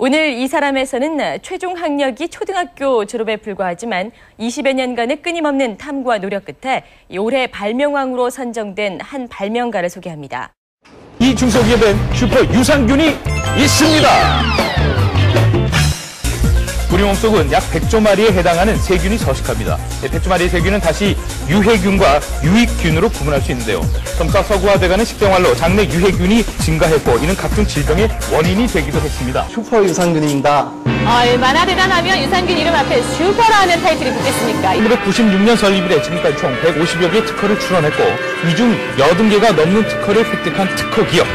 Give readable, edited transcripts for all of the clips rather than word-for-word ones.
오늘 이 사람에서는 최종 학력이 초등학교 졸업에 불과하지만 20여 년간의 끊임없는 탐구와 노력 끝에 올해 발명왕으로 선정된 한 발명가를 소개합니다. 이 중소기업엔 슈퍼 유산균이 있습니다. 우리 몸속은 약 100조 마리에 해당하는 세균이 서식합니다. 100조 마리의 세균은 다시 유해균과 유익균으로 구분할 수 있는데요. 점차 서구화돼가는 식생활로 장내 유해균이 증가했고 이는 각종 질병의 원인이 되기도 했습니다. 슈퍼 유산균입니다. 얼마나 대단하면 유산균 이름 앞에 슈퍼라는 타이틀이 붙겠습니까? 1996년 설립을 해 지금까지 총 150여 개의 특허를 출원했고 이 중 80개가 넘는 특허를 획득한 특허기업.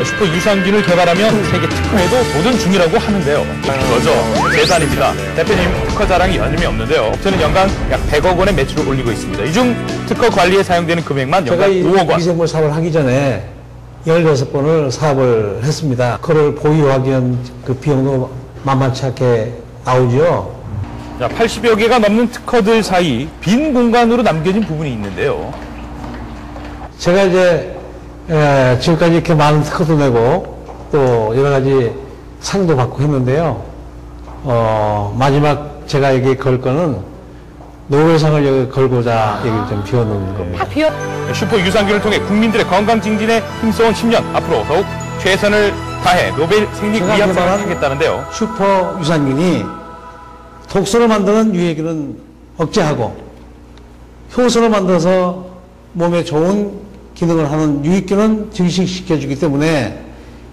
슈퍼 유산균을 개발하면 세계 특허에도 도전 중이라고 하는데요. 그거죠. 재산입니다. 대표님 특허 자랑이 여념이 없는데요. 저는 연간 약 100억 원의 매출을 올리고 있습니다. 이 중 특허 관리에 사용되는 금액만 연간 5억 원. 미생물 사업을 하기 전에 16번을 사업을 했습니다. 그걸 보유하기 위한 그 비용도 만만치 않게 나오죠. 자, 80여 개가 넘는 특허들 사이 빈 공간으로 남겨진 부분이 있는데요. 제가 이제 지금까지 이렇게 많은 특허도 내고 또 여러 가지 상도 받고 했는데요. 마지막 제가 여기 걸 거는 노벨상을 여기 걸고자 여기 좀 비워놓은 겁니다. 슈퍼 유산균을 통해 국민들의 건강 증진에 힘써온 10년 앞으로 더욱 최선을 다해 노벨 생리의학상을 하겠다는데요. 슈퍼 유산균이 독소를 만드는 유해균은 억제하고 효소를 만들어서 몸에 좋은 기능을 하는 유익균은 증식시켜주기 때문에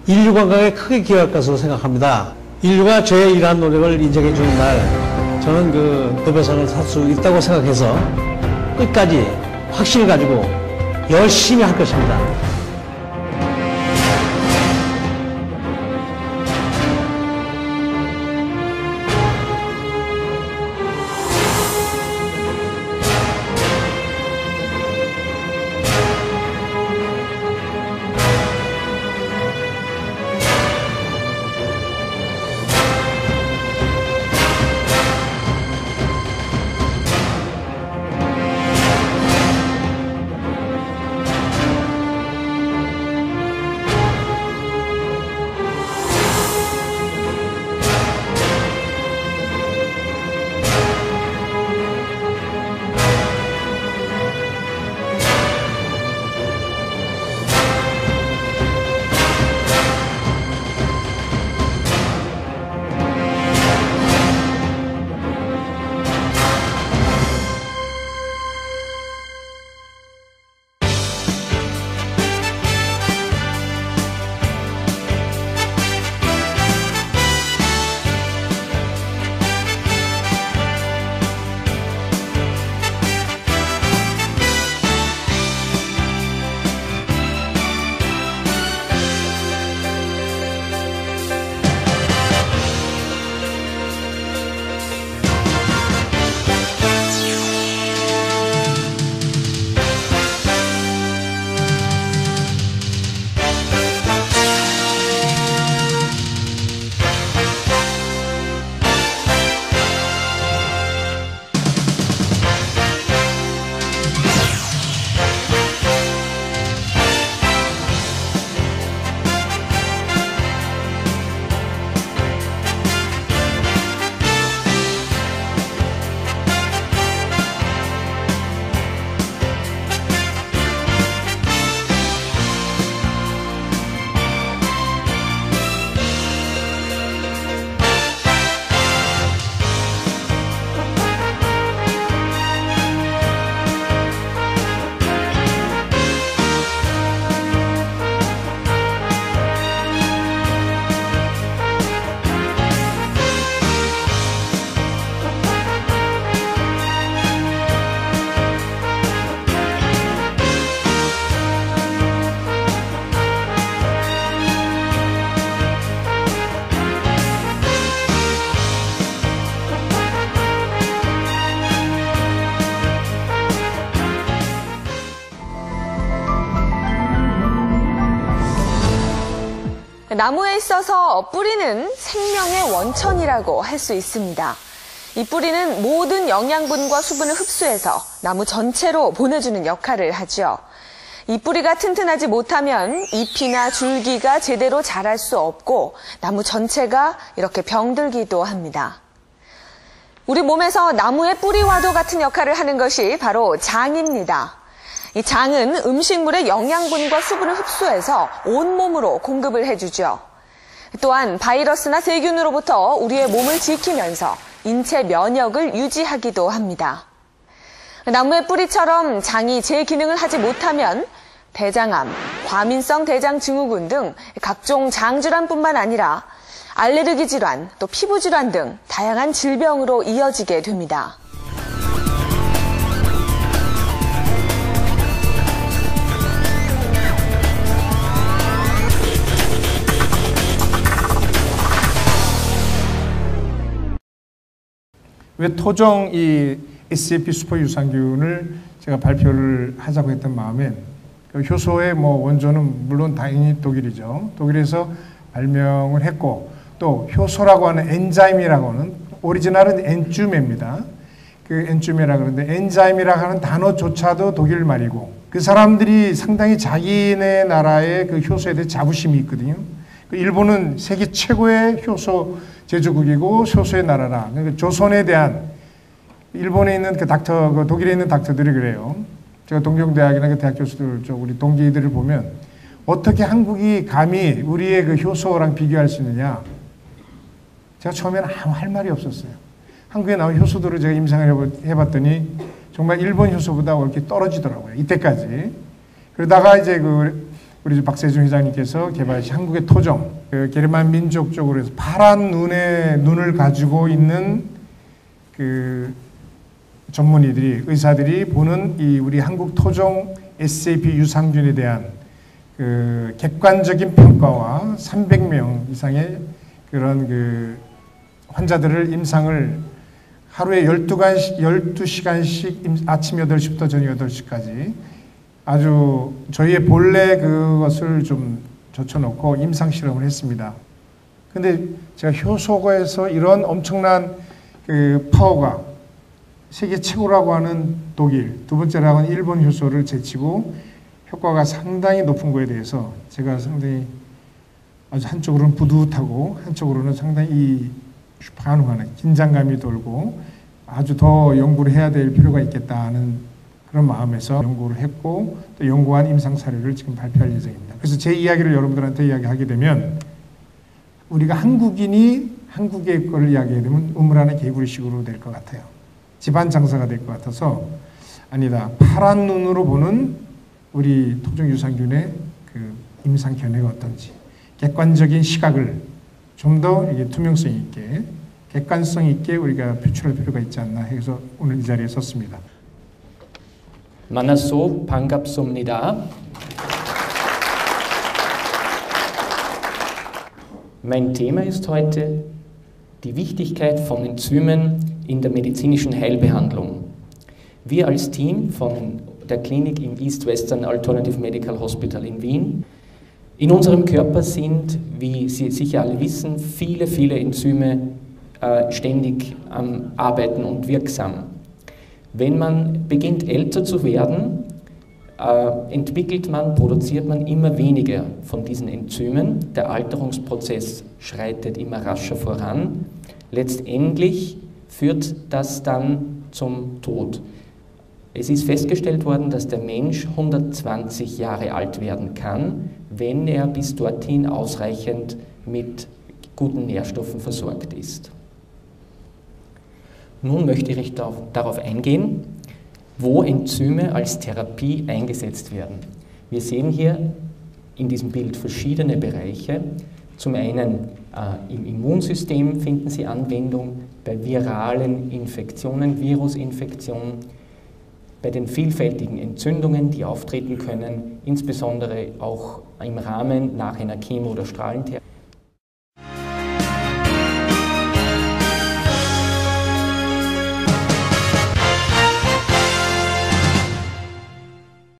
인류 건강에 크게 기여할 것으로 생각합니다. 인류가 저의 이러한 노력을 인정해 주는 날 저는 그 노벨상을 살 수 있다고 생각해서 끝까지 확신을 가지고 열심히 할 것입니다. 나무에 있어서 뿌리는 생명의 원천이라고 할 수 있습니다. 이 뿌리는 모든 영양분과 수분을 흡수해서 나무 전체로 보내주는 역할을 하죠. 이 뿌리가 튼튼하지 못하면 잎이나 줄기가 제대로 자랄 수 없고 나무 전체가 이렇게 병들기도 합니다. 우리 몸에서 나무의 뿌리와도 같은 역할을 하는 것이 바로 장입니다. 이 장은 음식물의 영양분과 수분을 흡수해서 온몸으로 공급을 해주죠. 또한 바이러스나 세균으로부터 우리의 몸을 지키면서 인체 면역을 유지하기도 합니다. 나무의 뿌리처럼 장이 제 기능을 하지 못하면 대장암, 과민성 대장증후군 등 각종 장질환뿐만 아니라 알레르기 질환, 또 피부 질환 등 다양한 질병으로 이어지게 됩니다. 왜 토종 이 SAP 슈퍼 유산균을 제가 발표를 하자고 했던 마음엔 그 효소의 원조는 물론 당연히 독일이죠. 독일에서 발명을 했고 또 효소라고 하는 엔자임이라고 하는 오리지널은 엔주메입니다. 그 엔주메라 그러는데 엔자임이라고 하는 단어조차도 독일 말이고 그 사람들이 상당히 자기네 나라의 그 효소에 대해 자부심이 있거든요. 일본은 세계 최고의 효소 제조국이고 효소의 나라라. 그러니까 조선에 대한 일본에 있는 그 독일에 있는 닥터들이 그래요. 제가 동경대학이나 그 대학 교수들, 우리 동기들을 보면 어떻게 한국이 감히 우리의 그 효소랑 비교할 수 있느냐. 제가 처음에는 아무 할 말이 없었어요. 한국에 나온 효소들을 제가 임상을 해봤더니 정말 일본 효소보다 이렇게 떨어지더라고요. 이때까지. 그러다가 이제 우리 박세준 회장님께서 개발하신 한국의 토종, 그 게르만 민족 쪽으로 해서 파란 눈을 가지고 있는 그 전문의들이, 의사들이 보는 이 우리 한국 토종 SAP 유산균에 대한 그 객관적인 평가와 300명 이상의 그런 그 환자들을 임상을 하루에 12시간씩 아침 8시부터 저녁 8시까지 아주 저희의 본래 그것을 좀 젖혀놓고 임상 실험을 했습니다. 근데 제가 효소에서 이런 엄청난 그 파워가 세계 최고라고 하는 독일, 두 번째라고 하는 일본 효소를 제치고 효과가 상당히 높은 거에 대해서 제가 상당히 아주 한쪽으로는 뿌듯하고 한쪽으로는 상당히 반응하는 긴장감이 돌고 아주 더 연구를 해야 될 필요가 있겠다는 그런 마음에서 연구를 했고 또 연구한 임상 사례를 지금 발표할 예정입니다. 그래서 제 이야기를 여러분들한테 이야기하게 되면 우리가 한국인이 한국의 걸 이야기하게 되면 우물 안의 개구리식으로 될 것 같아요. 집안 장사가 될 것 같아서 아니다. 파란 눈으로 보는 우리 토종 유산균의 그 임상 견해가 어떤지 객관적인 시각을 좀 더 투명성 있게 객관성 있게 우리가 표출할 필요가 있지 않나 해서 오늘 이 자리에 섰습니다. 만나서 반갑습니다. Mein Thema ist heute die Wichtigkeit von Enzymen in der medizinischen Heilbehandlung. Wir als Team von der Klinik im East Western Alternative Medical Hospital in Wien. In unserem Körper sind, wie Sie sicher alle wissen, viele Enzyme ständig am Arbeiten und wirksam. Wenn man beginnt älter zu werden, produziert man immer weniger von diesen Enzymen. Der Alterungsprozess schreitet immer rascher voran. Letztendlich führt das dann zum Tod. Es ist festgestellt worden, dass der Mensch 120 Jahre alt werden kann, wenn er bis dorthin ausreichend mit guten Nährstoffen versorgt ist. Nun möchte ich darauf eingehen, wo Enzyme als Therapie eingesetzt werden. Wir sehen hier in diesem Bild verschiedene Bereiche. Zum einen im Immunsystem finden Sie Anwendung, bei viralen Infektionen, Virusinfektionen, bei den vielfältigen Entzündungen, die auftreten können, insbesondere auch im Rahmen nach einer Chemo- oder Strahlentherapie.